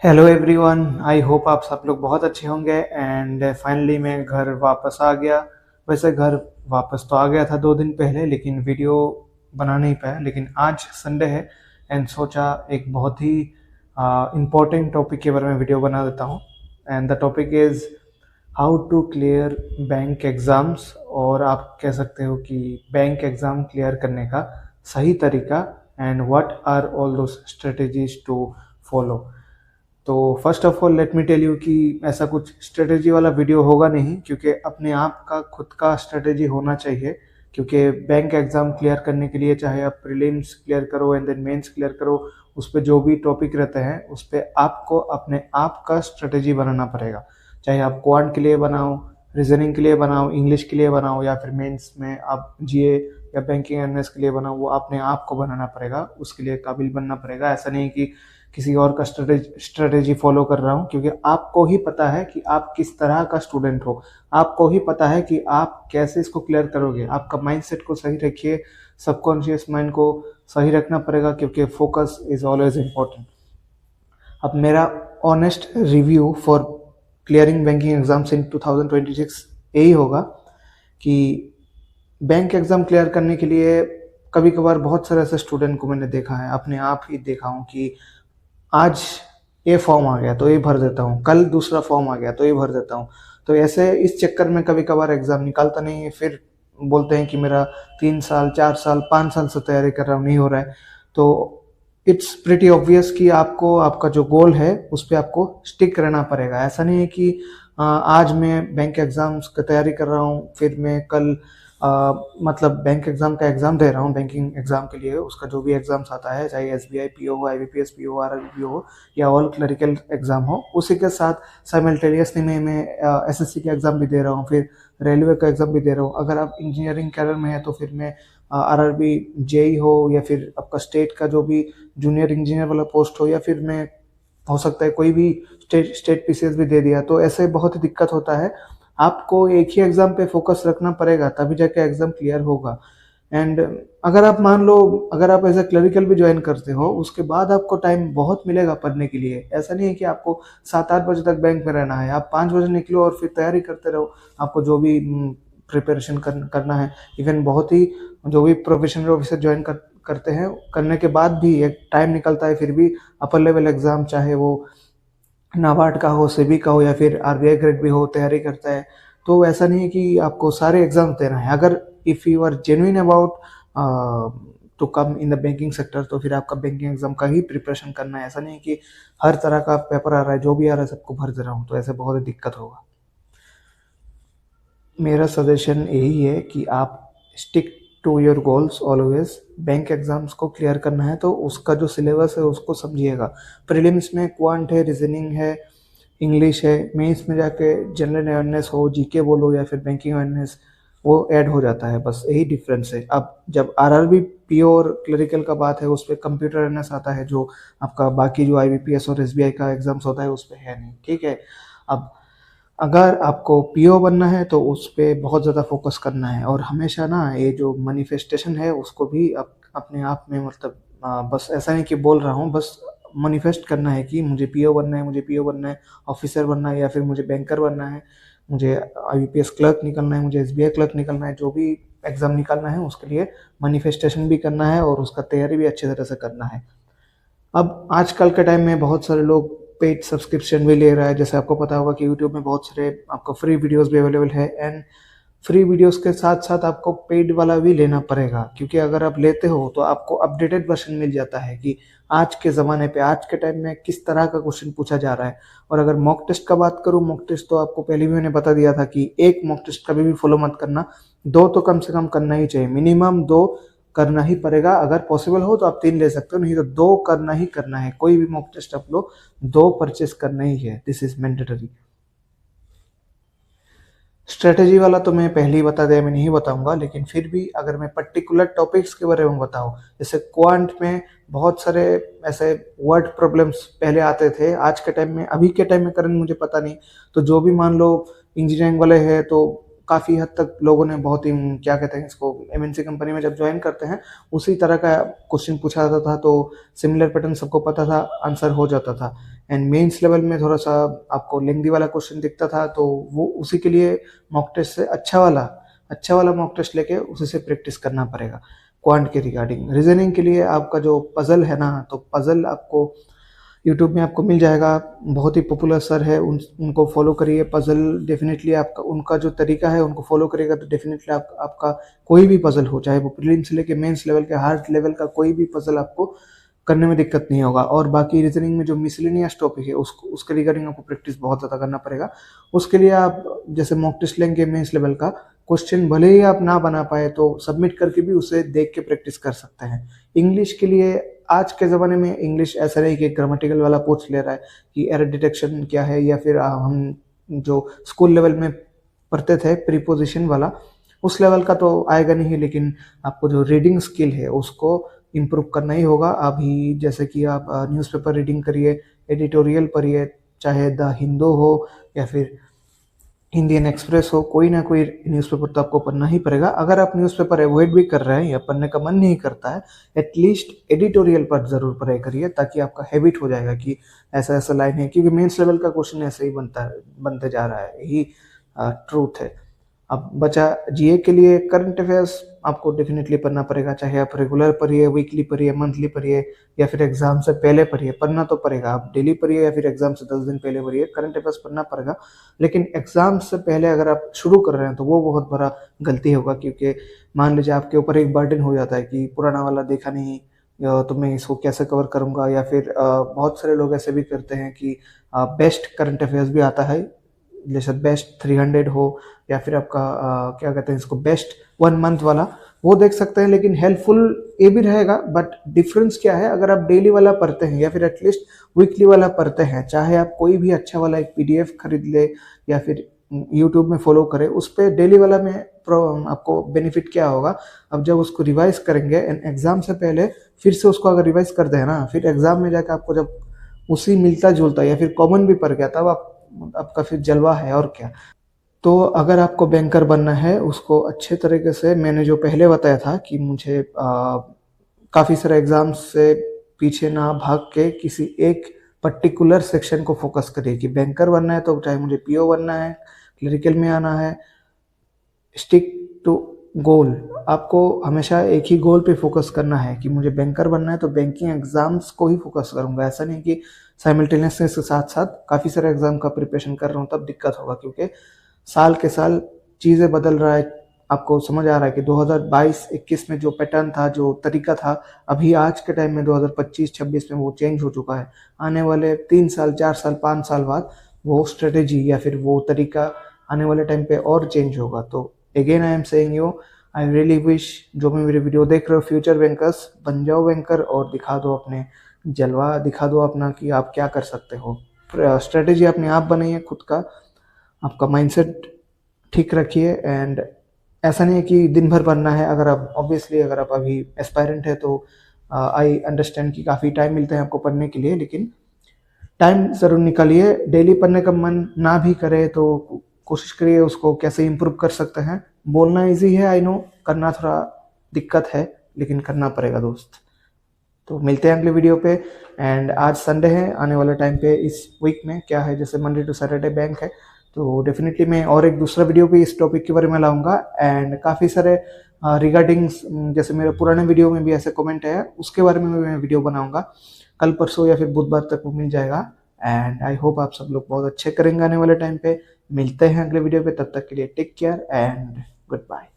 Hello everyone, I hope आप सब लोग बहुत अच्छे होंगे। एंड फाइनली मैं घर वापस आ गया। वैसे घर वापस तो आ गया था 2 दिन पहले, लेकिन वीडियो बना नहीं पाया। लेकिन आज संडे है एंड सोचा एक बहुत ही इम्पोर्टेंट टॉपिक के बारे में वीडियो बना देता हूँ। And the topic is how to clear bank exams, और आप कह सकते हो कि बैंक एग्ज़ाम क्लियर करने का सही तरीका and what are all those strategies to follow. तो first of all let me tell you कि ऐसा कुछ स्ट्रेटेजी वाला वीडियो होगा नहीं, क्योंकि अपने आप का खुद का स्ट्रेटेजी होना चाहिए। क्योंकि बैंक एग्ज़ाम क्लियर करने के लिए चाहे आप प्रीलिम्स क्लियर करो एंड देन मेंस क्लियर करो, उस पर जो भी टॉपिक रहते हैं उस पर आपको अपने आप का स्ट्रेटेजी बनाना पड़ेगा। चाहे आप क्वांट के लिए बनाओ, रीजनिंग के लिए बनाओ, इंग्लिश के लिए बनाओ, या फिर मेंस में आप जीए या बैंकिंग एनालिस्ट के लिए बनाओ, वो अपने आप को बनाना पड़ेगा, उसके लिए काबिल बनना पड़ेगा। ऐसा नहीं कि किसी और का स्ट्रेटेजी फॉलो कर रहा हूँ, क्योंकि आपको ही पता है कि आप किस तरह का स्टूडेंट हो। आपको ही पता है कि आप कैसे इसको क्लियर करोगे। आपका माइंडसेट को सही रखिए, सबकॉन्शियस माइंड को सही रखना पड़ेगा, क्योंकि फोकस इज ऑलवेज इम्पोर्टेंट। अब मेरा honest review for clearing banking exams इन 2026 यही होगा कि बैंक एग्ज़ाम क्लियर करने के लिए कभी कभार बहुत सारे ऐसे स्टूडेंट को मैंने देखा है, अपने आप ही देखा हूँ कि आज ये फॉर्म आ गया तो ये भर देता हूँ, कल दूसरा फॉर्म आ गया तो ये भर देता हूँ। तो ऐसे इस चक्कर में कभी कभार एग्ज़ाम निकालता नहीं है, फिर बोलते हैं कि मेरा 3 साल 4 साल 5 साल से तैयारी कर रहा हूँ, नहीं हो रहा है। तो इट्स प्रिटी ऑब्वियस कि आपको आपका जो गोल है उस पर आपको स्टिक रहना पड़ेगा। ऐसा नहीं है कि आज मैं बैंक एग्ज़ाम्स की तैयारी कर रहा हूँ, फिर मैं कल मतलब बैंक एग्ज़ाम का एग्ज़ाम दे रहा हूँ। बैंकिंग एग्ज़ाम के लिए उसका जो भी एग्ज़ाम्स आता है, चाहे एसबीआई पीओ हो, आईबीपीएस पीओ, आरआरबी हो, या ऑल क्लरिकल एग्ज़ाम हो, उसी के साथ साइमल्टेनियसली मैं एसएससी का एग्ज़ाम भी दे रहा हूँ, फिर रेलवे का एग्ज़ाम भी दे रहा हूँ। अगर आप इंजीनियरिंग कैरियर में है तो फिर मैं आरआरबी जेई हो, या फिर आपका स्टेट का जो भी जूनियर इंजीनियर वाला पोस्ट हो, या फिर मैं हो सकता है कोई भी स्टेट पीसीएस भी दे दिया, तो ऐसे बहुत ही दिक्कत होता है। आपको एक ही एग्ज़ाम पे फोकस रखना पड़ेगा, तभी जाके एग्ज़ाम क्लियर होगा। एंड अगर आप मान लो, अगर आप एज ए क्लरिकल भी ज्वाइन करते हो, उसके बाद आपको टाइम बहुत मिलेगा पढ़ने के लिए। ऐसा नहीं है कि आपको 7-8 बजे तक बैंक में रहना है। आप 5 बजे निकलो और फिर तैयारी करते रहो, आपको जो भी प्रिपरेशन करना है। इवन बहुत ही जो भी प्रोफेशनल ऑफिसर ज्वाइन करते हैं, करने के बाद भी एक टाइम निकलता है, फिर भी अपर लेवल एग्ज़ाम, चाहे वो नाबार्ड का हो, सेबी का हो, या फिर आरबीआई ग्रेड भी हो, तैयारी करता है। तो ऐसा नहीं है कि आपको सारे एग्जाम देना है। अगर if you are genuine about to come in the banking sector, तो फिर आपका बैंकिंग एग्जाम का ही प्रिपरेशन करना है। ऐसा नहीं है कि हर तरह का पेपर आ रहा है, जो भी आ रहा है सबको भर दे रहा हूँ, तो ऐसे बहुत ही दिक्कत होगा। मेरा सजेशन यही है कि आप stick to your goals always. Bank exams को क्लियर करना है तो उसका जो सिलेबस है उसको समझिएगा। प्रीलिम्स में क्वांट है, रीजनिंग है, इंग्लिश है। मेंस में जाके जनरल अवेयरनेस हो, जीके बोलो, या फिर बैंकिंग अवेयरनेस, वो ऐड हो जाता है। बस यही डिफरेंस है। अब जब आरआरबी पीओ और क्लरिकल का बात है, उस पर कंप्यूटर अवेयरनेस आता है, जो आपका बाकी जो आईबीपीएस और एसबीआई का एग्जाम्स होता है उस पर है नहीं, ठीक है। अब अगर आपको पीओ बनना है तो उस पे बहुत ज़्यादा फोकस करना है, और हमेशा ना ये जो मैनिफेस्टेशन है उसको भी अपने आप में, मतलब बस ऐसा नहीं कि बोल रहा हूँ, बस मैनिफेस्ट करना है कि मुझे पीओ बनना है, मुझे पीओ बनना है, ऑफिसर बनना है, या फिर मुझे बैंकर बनना है, मुझे आईबीपीएस क्लर्क निकलना है, मुझे एसबीआई क्लर्क निकलना है। जो भी एग्ज़ाम निकालना है उसके लिए मैनिफेस्टेशन भी करना है और उसका तैयारी भी अच्छी तरह से करना है। अब आजकल के टाइम में बहुत सारे लोग पेड सब्सक्रिप्शन भी ले रहा है। जैसे आपको पता होगा कि यूट्यूब में बहुत सारे आपको फ्री वीडियोस भी अवेलेबल है, एंड फ्री वीडियोस के साथ साथ आपको पेड वाला भी लेना पड़ेगा, क्योंकि अगर आप लेते हो तो आपको अपडेटेड वर्जन मिल जाता है कि आज के ज़माने पे, आज के टाइम में किस तरह का क्वेश्चन पूछा जा रहा है। और अगर मॉक टेस्ट का बात करूँ, मॉक टेस्ट तो आपको पहले भी मैंने बता दिया था कि एक मॉक टेस्ट कभी भी फॉलो मत करना, दो तो कम से कम करना ही चाहिए। मिनिमम दो करना ही पड़ेगा। अगर पॉसिबल हो तो आप 3 ले सकते हो, नहीं तो दो करना ही करना है। कोई भी मॉक टेस्ट आप लो, दो परचेस करना ही है। This is mandatory. स्ट्रेटेजी वाला तो मैं पहले ही बता दिया, मैं नहीं बताऊंगा। लेकिन फिर भी अगर मैं पर्टिकुलर टॉपिक्स के बारे में बताऊं, जैसे क्वांट में बहुत सारे ऐसे वर्ड प्रॉब्लम्स पहले आते थे, आज के टाइम में, अभी के टाइम में करंट मुझे पता नहीं। तो जो भी मान लो इंजीनियरिंग वाले हैं तो काफ़ी हद तक लोगों ने बहुत ही क्या कहते हैं इसको, एमएनसी कंपनी में जब ज्वाइन करते हैं उसी तरह का क्वेश्चन पूछा जाता था, तो सिमिलर पैटर्न सबको पता था, आंसर हो जाता था। एंड मेंस लेवल में थोड़ा सा आपको लेंथी वाला क्वेश्चन दिखता था, तो वो उसी के लिए मॉक टेस्ट से अच्छा वाला मॉक टेस्ट लेके उसी से प्रैक्टिस करना पड़ेगा। क्वांट के रिगार्डिंग रीजनिंग के लिए आपका जो पजल है ना, तो पजल आपको यूट्यूब में आपको मिल जाएगा, बहुत ही पॉपुलर सर है, उनको फॉलो करिए। पजल डेफिनेटली आपका, उनका जो तरीका है उनको फॉलो करिएगा तो डेफिनेटली आपका कोई भी पजल हो, चाहे वो प्रीलिम्स से लेके मेंस लेवल के हार्ड लेवल का कोई भी पजल आपको करने में दिक्कत नहीं होगा। और बाकी रीजनिंग में जो मिसलेनियस टॉपिक है उसके रिगार्डिंग आपको प्रैक्टिस बहुत ज़्यादा करना पड़ेगा। उसके लिए आप जैसे मॉक टेस्ट लेंगे मेंस लेवल का, क्वेश्चन भले ही आप ना बना पाए तो सबमिट करके भी उसे देख के प्रैक्टिस कर सकते हैं। इंग्लिश के लिए आज के ज़माने में इंग्लिश ऐसा नहीं कि ग्रामेटिकल वाला पूछ ले रहा है कि एरर डिटेक्शन क्या है, या फिर हम जो स्कूल लेवल में पढ़ते थे प्रीपोजिशन वाला, उस लेवल का तो आएगा नहीं, लेकिन आपको जो रीडिंग स्किल है उसको इम्प्रूव करना ही होगा। अभी जैसे कि आप न्यूज़पेपर रीडिंग करिए, एडिटोरियल पढ़िए, चाहे द हिंदू हो या फिर इंडियन एक्सप्रेस हो, कोई ना कोई न्यूज़पेपर तो आपको पढ़ना ही पड़ेगा। अगर आप न्यूज़पेपर अवॉइड भी कर रहे हैं या पढ़ने का मन नहीं करता है, एटलीस्ट एडिटोरियल पर ज़रूर पढ़ाई करिए, ताकि आपका हैबिट हो जाएगा कि ऐसा ऐसा लाइन है, क्योंकि मेंस लेवल का क्वेश्चन ऐसे ही बनते जा रहा है, यही ट्रूथ है। अब बचा जीए के लिए करंट अफेयर्स आपको डेफिनेटली पढ़ना पड़ेगा, चाहे आप रेगुलर पढ़िए, वीकली पढ़िए, मंथली पढ़िए या फिर एग्जाम से पहले पढ़िए, पढ़ना तो पड़ेगा। आप डेली पढ़िए या फिर एग्जाम से 10 दिन पहले पढ़िए, करंट अफेयर्स पढ़ना पड़ेगा। लेकिन एग्जाम से पहले अगर आप शुरू कर रहे हैं तो वो बहुत बड़ा गलती होगा, क्योंकि मान लीजिए आपके ऊपर एक बर्डन हो जाता है कि पुराना वाला देखा नहीं, या तो मैं इसको कैसे कवर करूंगा, या फिर बहुत सारे लोग ऐसे भी करते हैं कि बेस्ट करंट अफेयर्स भी आता है, जैसे बेस्ट 300 हो, या फिर आपका क्या कहते हैं इसको, बेस्ट 1 मंथ वाला, वो देख सकते हैं। लेकिन हेल्पफुल ये भी रहेगा, बट डिफरेंस क्या है, अगर आप डेली वाला पढ़ते हैं या फिर एटलीस्ट वीकली वाला पढ़ते हैं, चाहे आप कोई भी अच्छा वाला एक पीडीएफ खरीद ले या फिर यूट्यूब में फॉलो करें, उस पर डेली वाला में आपको बेनिफिट क्या होगा, अब जब उसको रिवाइज करेंगे एग्जाम से पहले फिर से उसको अगर रिवाइज कर दें ना, फिर एग्जाम में जाकर आपको जब उसी मिलता जुलता या फिर कॉमन भी पड़ गया, तब आपका फिर जलवा है और क्या। तो अगर आपको बैंकर बनना है, उसको अच्छे तरीके से, मैंने जो पहले बताया था कि मुझे काफ़ी सारे एग्जाम्स से पीछे ना भाग के किसी एक पर्टिकुलर सेक्शन को फोकस करिए कि बैंकर बनना है तो चाहे मुझे पीओ बनना है, क्लरिकल में आना है, स्टिक टू गोल। आपको हमेशा एक ही गोल पे फोकस करना है कि मुझे बैंकर बनना है तो बैंकिंग एग्जाम्स को ही फोकस करूंगा। ऐसा नहीं कि साइमल्टेनियसली इसके साथ साथ काफ़ी सारे एग्जाम का प्रिपरेशन कर रहा हूँ, तब दिक्कत होगा, क्योंकि साल के साल चीज़ें बदल रहा है। आपको समझ आ रहा है कि 2022-21 में जो पैटर्न था, जो तरीका था, अभी आज के टाइम में 2025-26 में वो चेंज हो चुका है। आने वाले 3 साल, 4 साल, 5 साल बाद वो स्ट्रेटेजी या फिर वो तरीका आने वाले टाइम पे और चेंज होगा। तो again I am saying you, I really wish जो भी मेरे वीडियो देख रहे हो फ्यूचर बैंकर्स, बन जाओ बैंकर और दिखा दो अपने जलवा, दिखा दो अपना कि आप क्या कर सकते हो। स्ट्रेटेजी अपने आप बनाइए खुद का, आपका माइंडसेट ठीक रखिए। एंड ऐसा नहीं है कि दिन भर पढ़ना है, अगर आप ऑब्वियसली अगर आप अभी एस्पायरेंट है तो आई अंडरस्टैंड कि काफ़ी टाइम मिलता है आपको पढ़ने के लिए, लेकिन टाइम ज़रूर निकालिए। डेली पढ़ने का मन ना भी करे तो कोशिश करिए उसको कैसे इम्प्रूव कर सकते हैं। बोलना ईजी है, आई नो, करना थोड़ा दिक्कत है, लेकिन करना पड़ेगा दोस्त। तो मिलते हैं अगले वीडियो पे। एंड आज संडे है, आने वाले टाइम पे इस वीक में क्या है, जैसे मंडे टू सैटरडे बैंक है, तो डेफिनेटली मैं और एक दूसरा वीडियो भी इस टॉपिक के बारे में लाऊंगा। एंड काफ़ी सारे रिगार्डिंग, जैसे मेरे पुराने वीडियो में भी ऐसे कमेंट है, उसके बारे में भी मैं वीडियो बनाऊंगा। कल परसों या फिर बुधवार तक वो मिल जाएगा। एंड आई होप आप सब लोग बहुत अच्छे करेंगे आने वाले टाइम पे। मिलते हैं अगले वीडियो पे, तब तक के लिए take care and good bye.